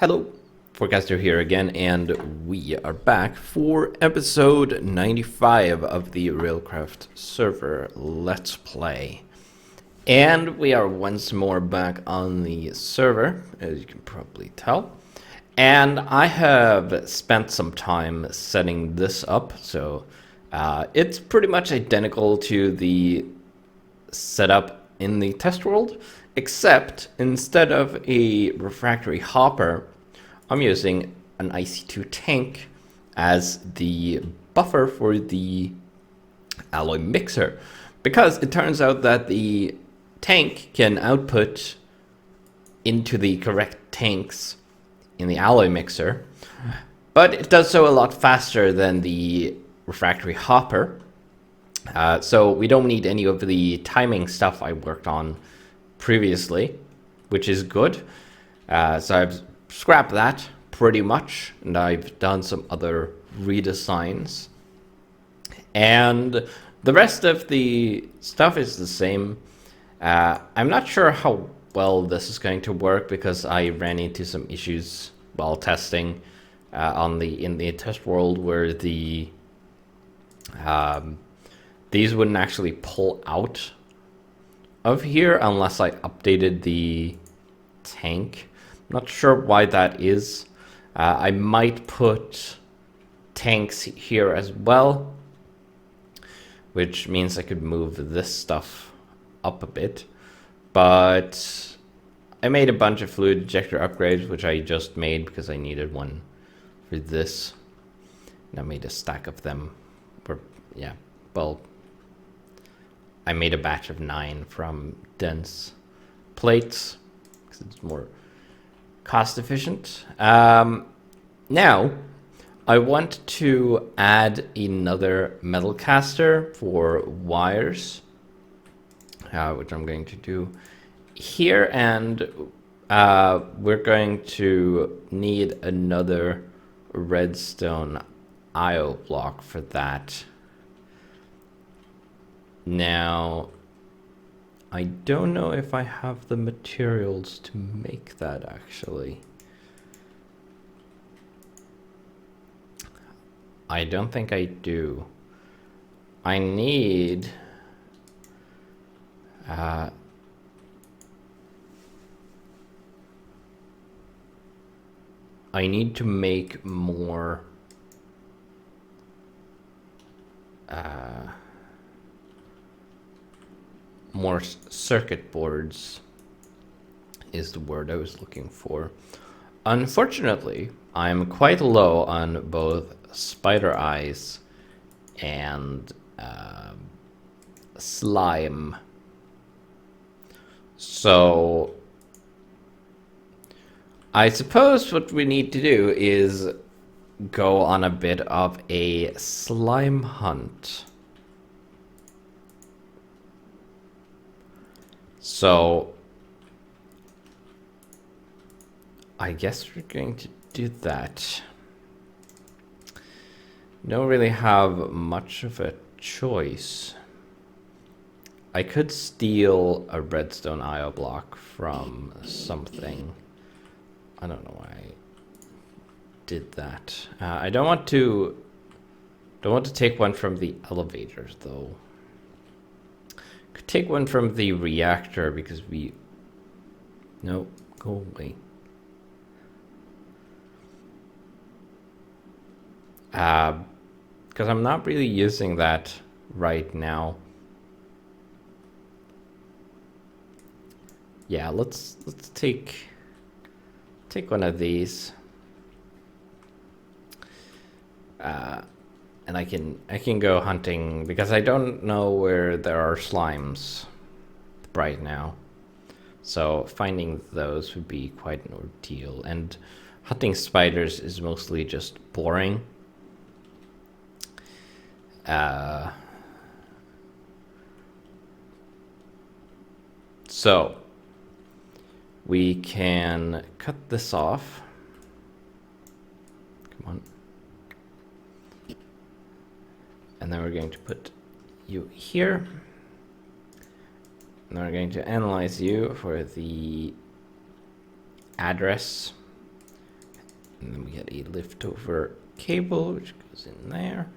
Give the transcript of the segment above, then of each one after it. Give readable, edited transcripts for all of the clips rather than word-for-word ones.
Hello, Forecaster here again, and we are back for episode 95 of the Railcraft server Let's Play. And we are once more back on the server, as you can probably tell. And I have spent some time setting this up, so it's pretty much identical to the setup in the test world, except instead of a refractory hopper, I'm using an IC2 tank as the buffer for the alloy mixer, because it turns out that the tank can output into the correct tanks in the alloy mixer, but it does so a lot faster than the refractory hopper. So we don't need any of the timing stuff I worked on previously, which is good. So I've scrapped that pretty much, and I've done some other redesigns. And the rest of the stuff is the same. I'm not sure how well this is going to work because I ran into some issues while testing in the test world where the these wouldn't actually pull out of here unless I updated the tank. I'm not sure why that is. I might put tanks here as well, which means I could move this stuff up a bit. But I made a bunch of fluid ejector upgrades, which I just made because I needed one for this. And I made a stack of them. I made a batch of 9 from dense plates because it's more cost efficient. Now, I want to add another metal caster for wires, which I'm going to do here, and we're going to need another redstone IO block for that. Now, I don't know if I have the materials to make that actually. I don't think I do. I need to make more more circuit boards is the word I was looking for. Unfortunately, I'm quite low on both spider eyes and slime. So I suppose what we need to do is go on a bit of a slime hunt. So I guess we're going to do that. Don't really have much of a choice. I could steal a redstone IO block from something. I don't know why I did that. I don't want to take one from the elevators though. Could take one from the reactor because no, go away. Because I'm not really using that right now. Yeah, let's take one of these. And I can go hunting because I don't know where there are slimes right now. So finding those would be quite an ordeal. And hunting spiders is mostly just boring. So we can cut this off. Come on. And then we're going to put you here. And we're going to analyze you for the address And then we get a liftover cable, which goes in there.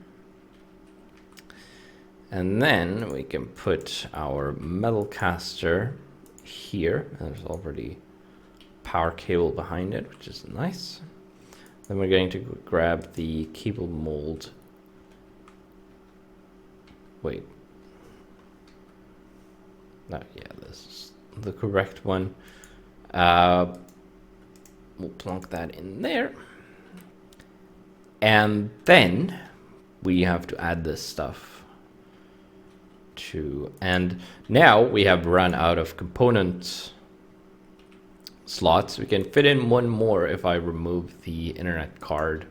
And then we can put our metal caster here. And there's already power cable behind it, which is nice. Then we're going to grab the cable mold. Wait. No, yeah, this is the correct one. We'll plunk that in there. And then we have to add this stuff to, and now we have run out of component slots. We can fit in one more if I remove the internet card.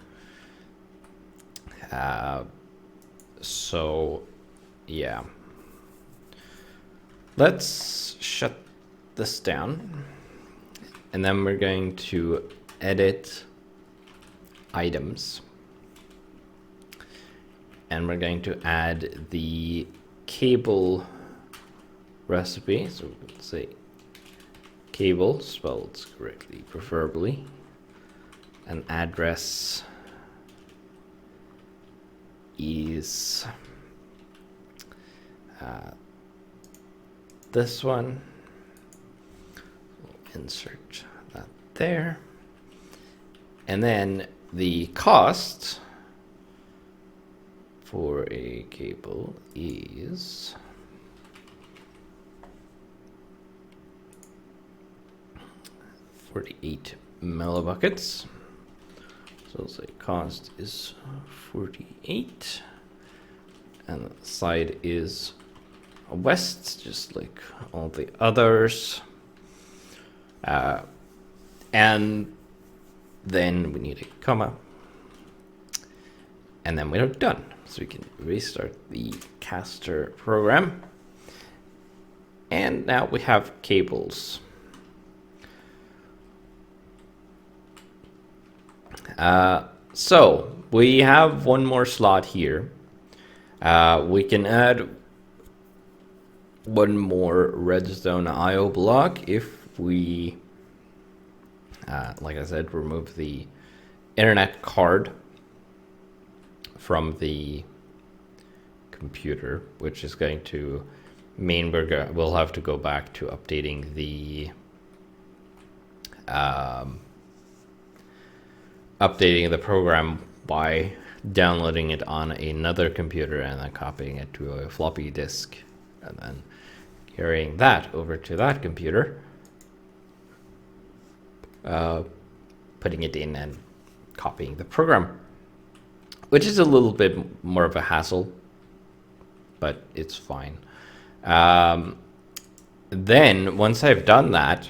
So yeah, let's shut this down, and then we're going to edit items, and we're going to add the cable recipe. So let's say cable spelled correctly, preferably, and address is this one. We'll insert that there, and then the cost for a cable is 48 millibuckets. So let's say cost is 48, and the side is a west, just like all the others. And then we need a comma, and then we're done. So we can restart the caster program, and now we have cables. So we have one more slot here. We can add one more redstone IO block if we, like I said, remove the internet card from the computer, which is going to mean we'll have to go back to updating the program by downloading it on another computer and then copying it to a floppy disk, and then carrying that over to that computer, putting it in and copying the program, which is a little bit more of a hassle, but it's fine. Then once I've done that,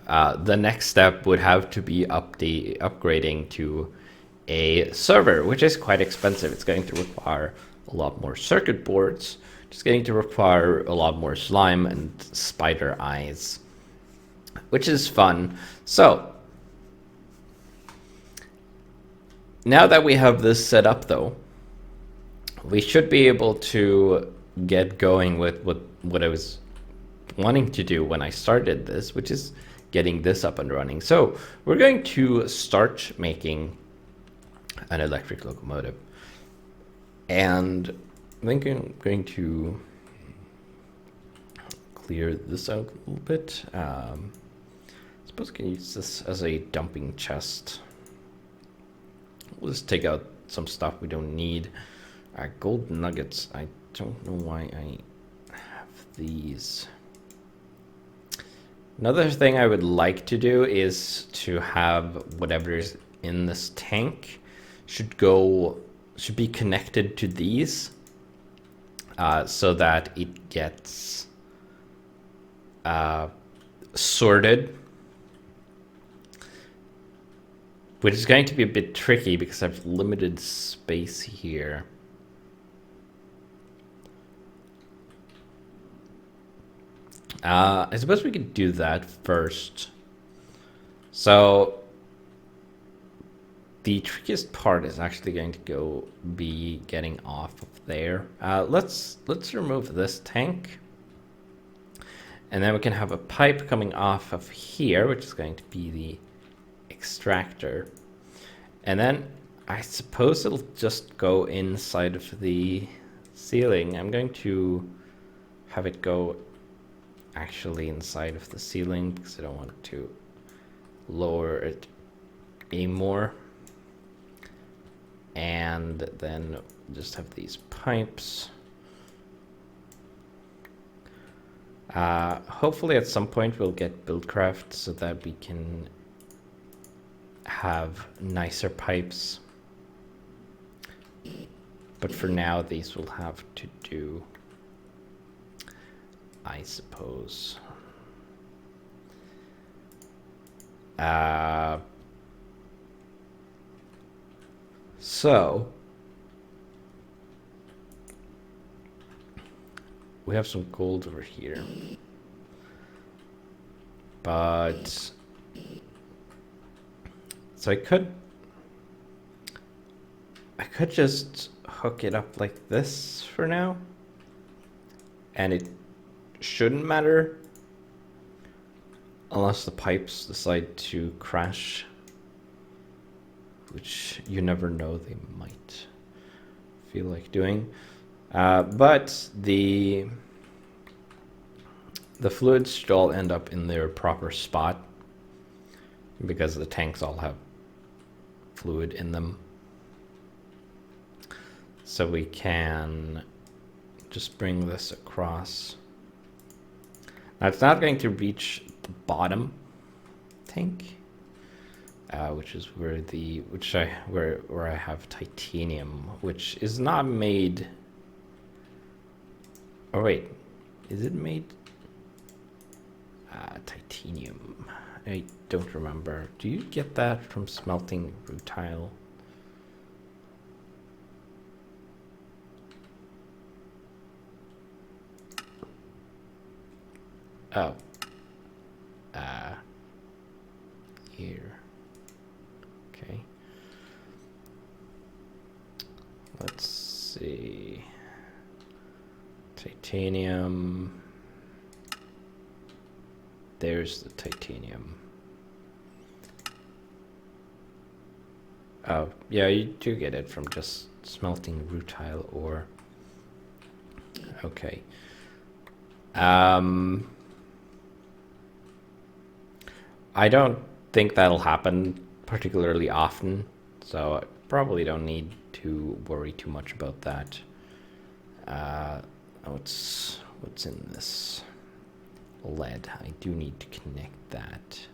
the next step would have to be upgrading to a server, which is quite expensive. It's going to require a lot more circuit boards. It's going to require a lot more slime and spider eyes, which is fun. So now that we have this set up, though, we should be able to get going with what I was wanting to do when I started this, which is getting this up and running. So we're going to start making an electric locomotive, and I think I'm going to clear this out a little bit. I suppose I can use this as a dumping chest. We'll just take out some stuff we don't need. Gold nuggets. I don't know why I have these. Another thing I would like to do is to have whatever is in this tank should be connected to these, so that it gets sorted, which is going to be a bit tricky because I have limited space here. I suppose we could do that first. So the trickiest part is actually going to be getting off of there. Let's remove this tank, and then we can have a pipe coming off of here, which is going to be the extractor. And then I suppose it'll just go inside of the ceiling. I'm going to have it go actually inside of the ceiling because I don't want to lower it anymore. And then just have these pipes. Hopefully at some point we'll get Buildcraft so that we can have nicer pipes. But for now, these will have to do, I suppose. So we have some gold over here, but so I could just hook it up like this for now, and it shouldn't matter unless the pipes decide to crash, which you never know, they might feel like doing. But the fluids should all end up in their proper spot because the tanks all have fluid in them. So we can just bring this across. Now it's not going to reach the bottom tank, which is where where I have titanium, which is not made. Oh wait, is it made? Titanium. I don't remember. Do you get that from smelting rutile? Oh. Here. Okay. Let's see. Titanium. There's the titanium. Oh, yeah, you do get it from just smelting rutile ore. Okay. I don't think that'll happen particularly often, so I probably don't need to worry too much about that. What's in this? Lead. I do need to connect that.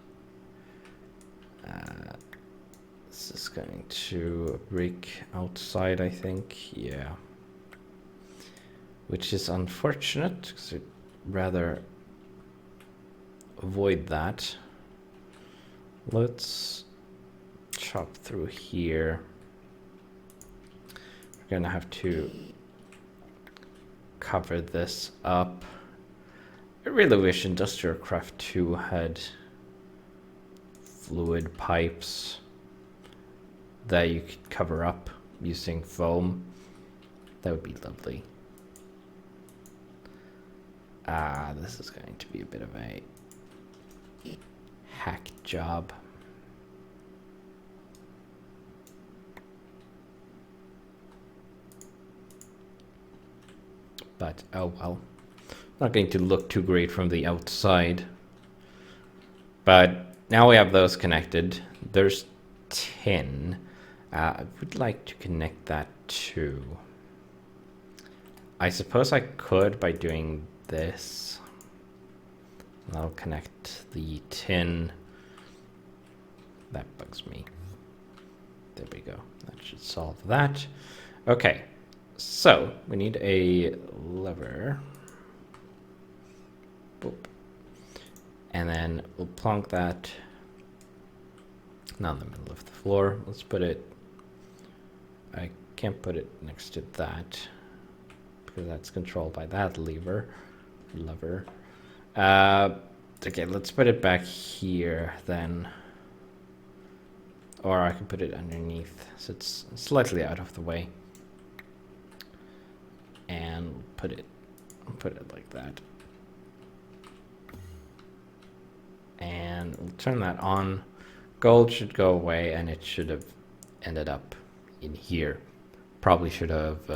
This is going to break outside, I think. Yeah. Which is unfortunate, because I'd rather avoid that. Let's chop through here. We're gonna have to cover this up. I really wish Industrial Craft 2 had fluid pipes that you could cover up using foam. That would be lovely. This is going to be a bit of a hack job. But oh well. Not going to look too great from the outside. But now we have those connected. There's tin. I would like to connect that too. I suppose I could by doing this. That'll connect the tin. That bugs me. There we go. That should solve that. Okay. So we need a lever. Boop. And then we'll plonk that not in the middle of the floor. Let's put it, I can't put it next to that because that's controlled by that lever. Okay, let's put it back here then. Or I can put it underneath so it's slightly out of the way. And put it like that. And we'll turn that on. Gold should go away, and it should have ended up in here. Probably should have...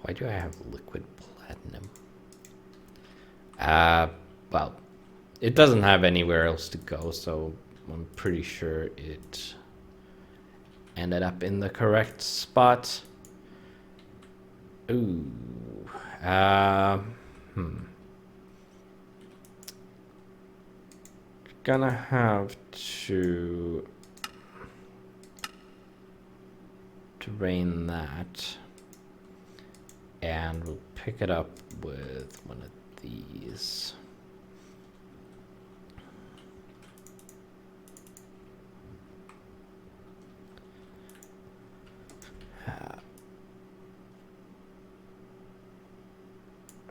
why do I have liquid platinum? Well, it doesn't have anywhere else to go, so I'm pretty sure it ended up in the correct spot. Ooh. Gonna have to drain that, and we'll pick it up with one of these.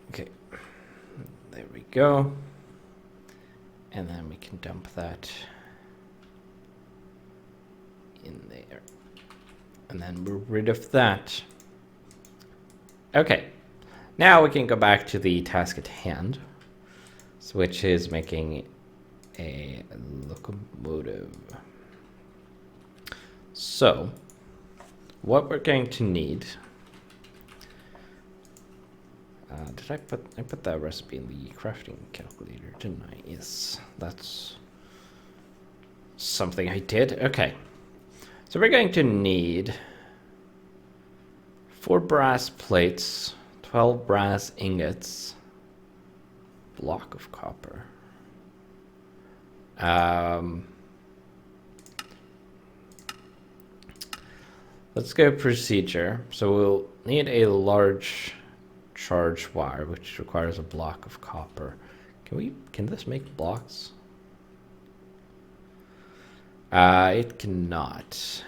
Okay, there we go. And then we can dump that in there. And then we're rid of that. Okay, now we can go back to the task at hand, which is making a locomotive. So, what we're going to need... did I put that recipe in the crafting calculator, didn't I? Yes, that's something I did. Okay, so we're going to need 4 brass plates, 12 brass ingots, block of copper. Let's go procedure. So we'll need a large charge wire, which requires a block of copper. Can this make blocks? It cannot.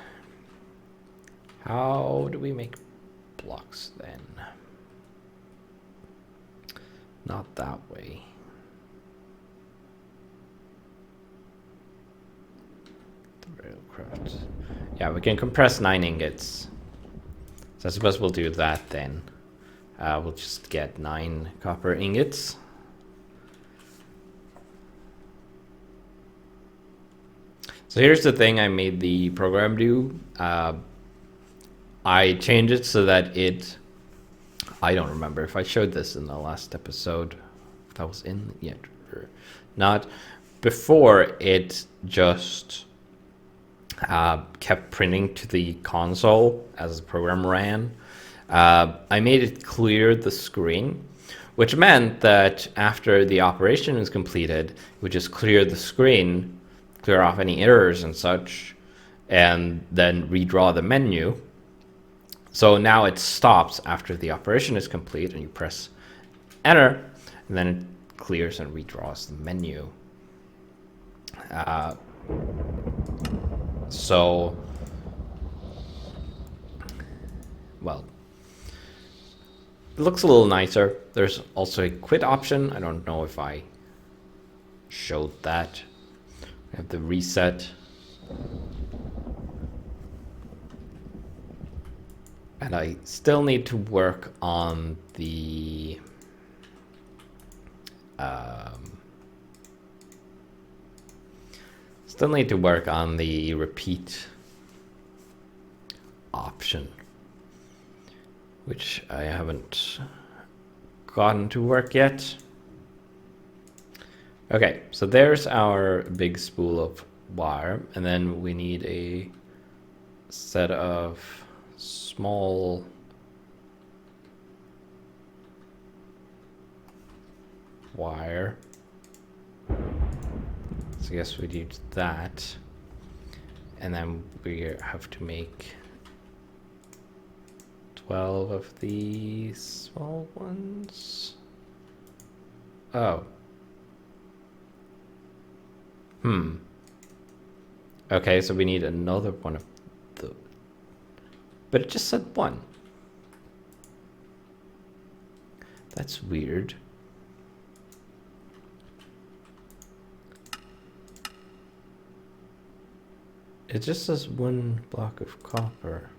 How do we make blocks then? Not that way. The Railcraft. Yeah, we can compress 9 ingots. So I suppose we'll do that then. We'll just get 9 copper ingots. So here's the thing I made the program do. I changed it so that I don't remember if I showed this in the last episode. If that was in yet or not. Before, it just kept printing to the console as the program ran. I made it clear the screen, which meant that after the operation is completed, it would just clear the screen, clear off any errors and such, and then redraw the menu. So now it stops after the operation is complete, and you press enter, and then it clears and redraws the menu. Well, it looks a little nicer. There's also a quit option. I don't know if I showed that. We have the reset. And I still need to work on the repeat option, which I haven't gotten to work yet. Okay, so there's our big spool of wire, and then we need a set of small wire. So I guess we need that, and then we have to make 12 of these small ones. Oh. Okay, so we need another one of the... But it just said 1. That's weird. It just says 1 block of copper.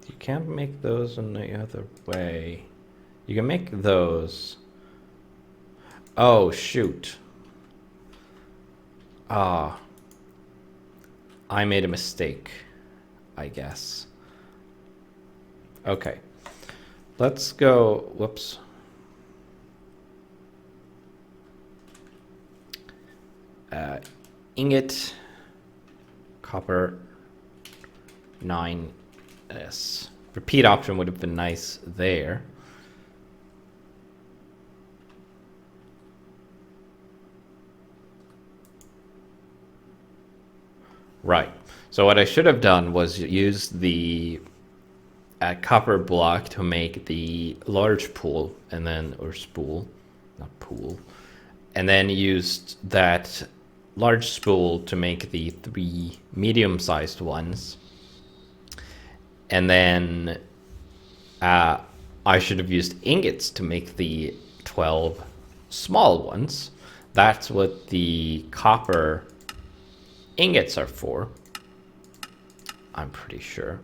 You can't make those in the other way. You can make those. Oh, shoot. Ah. I made a mistake, I guess. Okay. Let's go. Whoops. Ingot. Copper. 9S. Repeat option would have been nice there. Right. So what I should have done was use the copper block to make the large pool, and then, or spool, not pool, and then used that large spool to make the 3 medium-sized ones. And then I should have used ingots to make the 12 small ones. That's what the copper ingots are for, I'm pretty sure.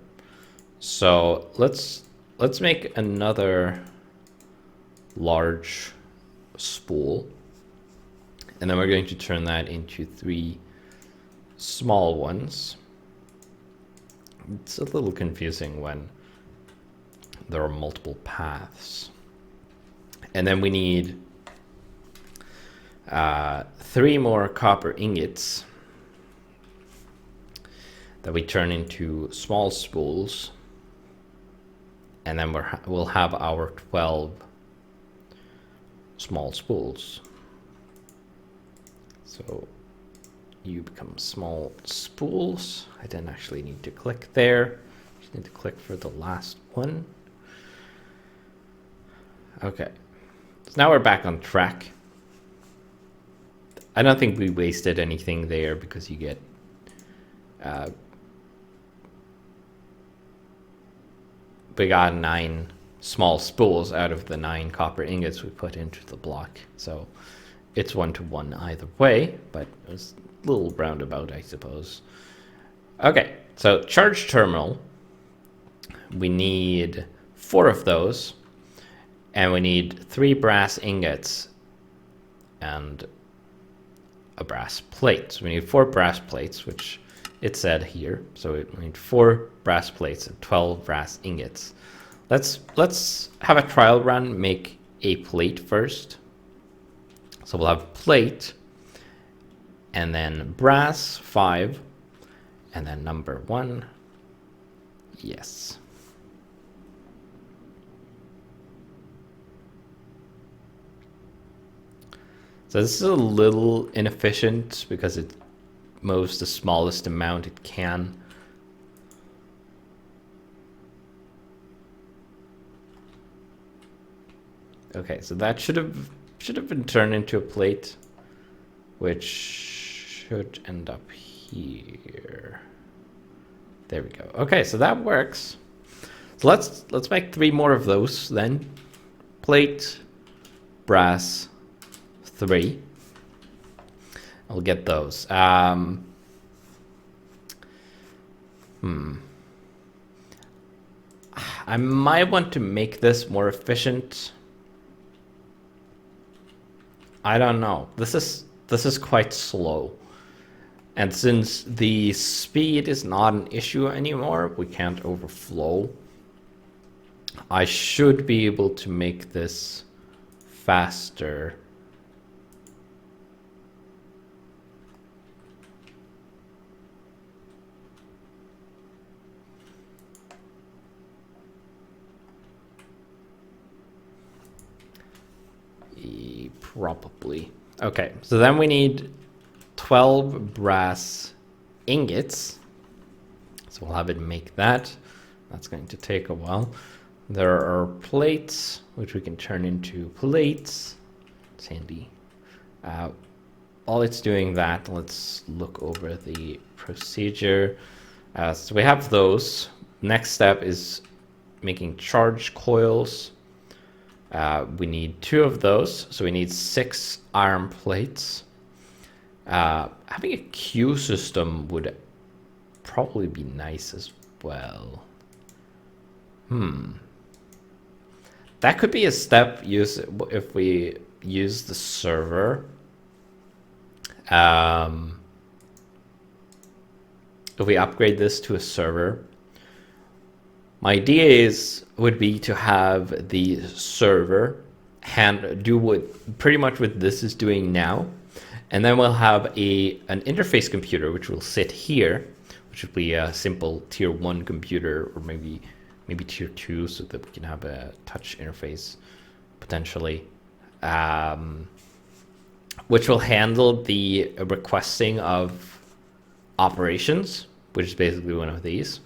So let's make another large spool, and then we're going to turn that into 3 small ones. It's a little confusing when there are multiple paths. And then we need 3 more copper ingots that we turn into small spools, and then we'll have our 12 small spools. So you become small spools. I didn't actually need to click there. Just need to click for the last one. Okay, so now we're back on track. I don't think we wasted anything there because you get we got 9 small spools out of the 9 copper ingots we put into the block. So it's 1-to-1 either way, but it was a little roundabout, I suppose. Okay, so charge terminal. We need 4 of those, and we need 3 brass ingots and a brass plate. So we need 4 brass plates, which it said here. So we need 4 brass plates and 12 brass ingots. Let's have a trial run, make a plate first. So we'll have plate, and then brass 5, and then number 1. Yes. So this is a little inefficient because it moves the smallest amount it can. Okay, so that should have been turned into a plate, which should end up here. There we go. Okay, so that works. So let's make 3 more of those then. Plate, brass, 3. I'll get those. I might want to make this more efficient. I don't know. This is quite slow. And since the speed is not an issue anymore, we can't overflow. I should be able to make this faster. Probably. Okay, so then we need 12 brass ingots. So we'll have it make that. That's going to take a while. There are plates, which we can turn into plates. It's handy. While it's doing that, let's look over the procedure. So we have those. Next step is making charge coils. We need 2 of those, so we need 6 iron plates. Having a queue system would probably be nice as well. That could be a step if we use the server. If we upgrade this to a server, my idea would be to have the server do pretty much what this is doing now, and then we'll have an interface computer which will sit here, which would be a simple tier 1 computer, or maybe tier 2, so that we can have a touch interface potentially, which will handle the requesting of operations, which is basically one of these,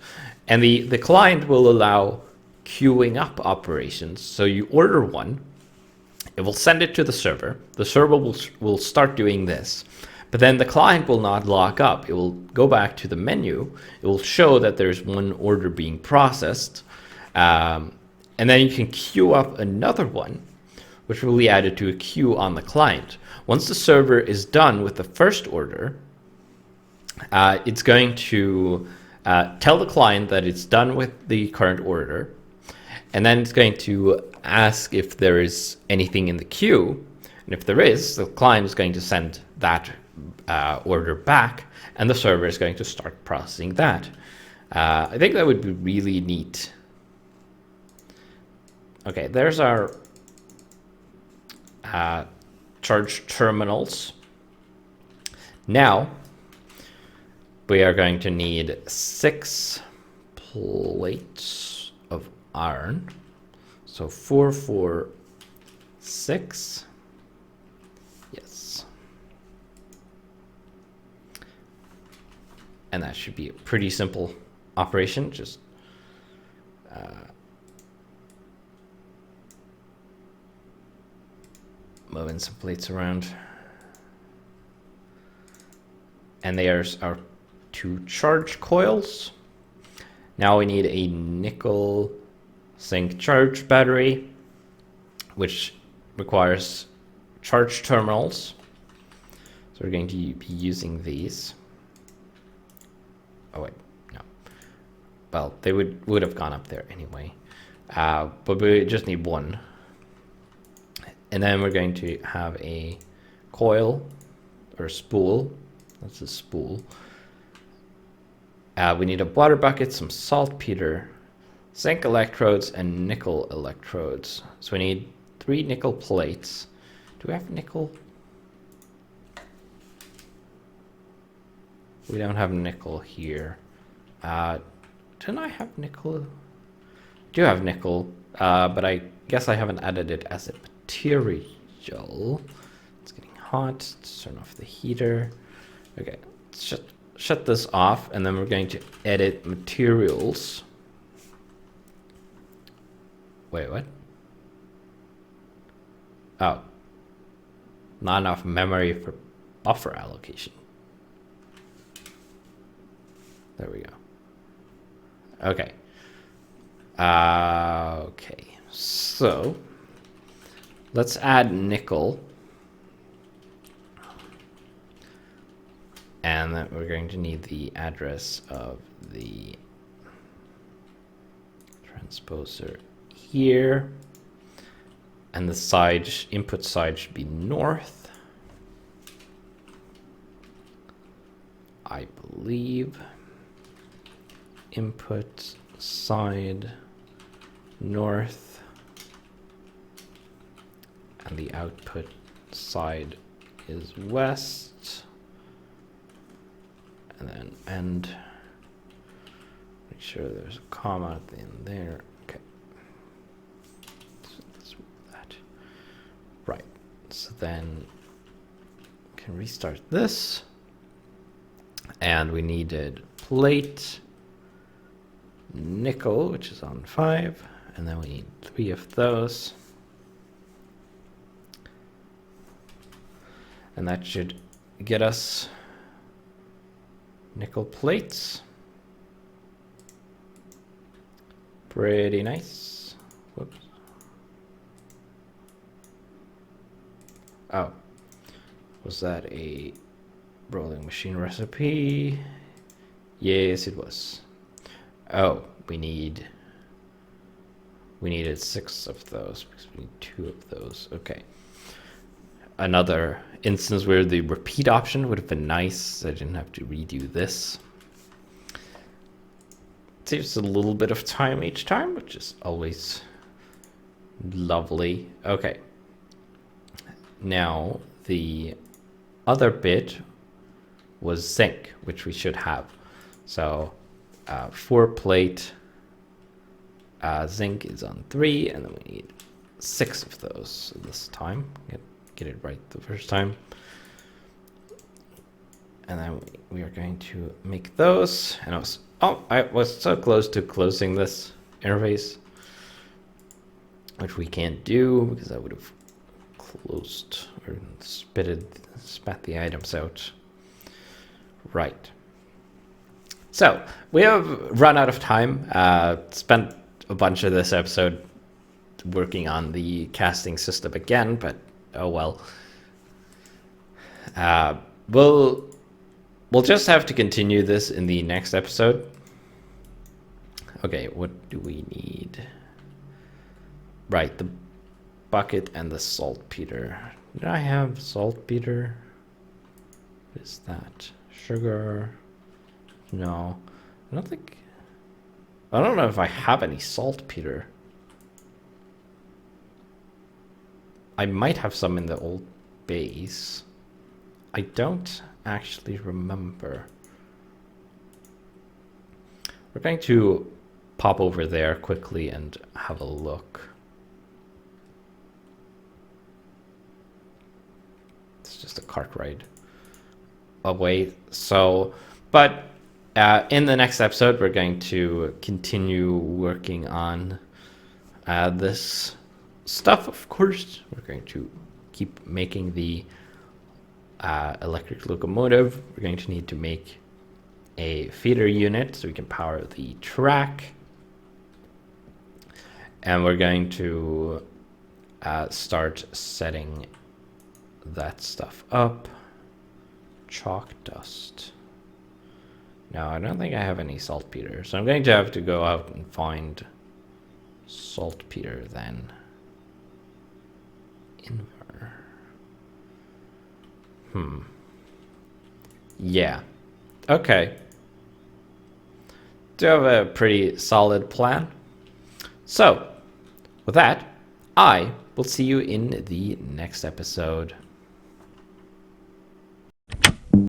and the client will allow queuing up operations. So you order one, it will send it to the server will start doing this, but then the client will not lock up. It will go back to the menu, it will show that there's one order being processed, and then you can queue up another one, which will be added to a queue on the client. Once the server is done with the first order, it's going to tell the client that it's done with the current order, and then it's going to ask if there is anything in the queue, and if there is, the client is going to send that order back, and the server is going to start processing that. I think that would be really neat. Okay, there's our charge terminals. Now we are going to need 6 plates of iron. So 4, 4, 6. Yes. And that should be a pretty simple operation. Just moving some plates around. And there's our 2 charge coils. Now we need a nickel zinc charge battery, which requires charge terminals. So we're going to be using these. Oh wait, no. Well, they would have gone up there anyway. But we just need one. And then we're going to have a coil or spool. That's a spool. We need a water bucket, some saltpeter, zinc electrodes, and nickel electrodes. So we need 3 nickel plates. Do we have nickel? We don't have nickel here. Didn't I have nickel? I do have nickel, but I guess I haven't added it as a material. It's getting hot. Let's turn off the heater. Okay, let's shut this off, and then we're going to edit materials. Wait, what? Oh, not enough memory for buffer allocation. There we go. Okay. Okay, so let's add nickel. And then we're going to need the address of the transposer here. And the side, input side should be north, I believe. Input side north, and the output side is west. And then end. Make sure there's a comma at the end there. Okay. So let's move that. Right. So then we can restart this. And we needed plate, nickel, which is on 5, and then we need 3 of those. And that should get us nickel plates. Pretty nice. Whoops. Oh, was that a rolling machine recipe? Yes, it was. Oh, we need We needed 6 of those because we need 2 of those. Okay. Another instance where the repeat option would have been nice, so I didn't have to redo this. Saves a little bit of time each time, which is always lovely. Okay. Now, the other bit was zinc, which we should have. So, 4 plate zinc is on 3, and then we need 6 of those this time. Get it right the first time. And then we are going to make those. And I was so close to closing this interface, which we can't do because I would have closed or spat the items out. Right. So we have run out of time. Spent a bunch of this episode working on the casting system again, but oh well. We'll just have to continue this in the next episode. Okay, what do we need? Right, the bucket and the saltpeter. Did I have saltpeter? What is that? Sugar? No, I don't know if I have any saltpeter. I might have some in the old base. I don't actually remember. We're going to pop over there quickly and have a look. It's just a cart ride away. So, but in the next episode, we're going to continue working on this stuff, of course. We're going to keep making the electric locomotive. We're going to need to make a feeder unit so we can power the track. And we're going to start setting that stuff up. Chalk dust. No, I don't think I have any saltpeter, so I'm going to have to go out and find saltpeter then. Yeah. Okay. Do have a pretty solid plan. So, with that, I will see you in the next episode.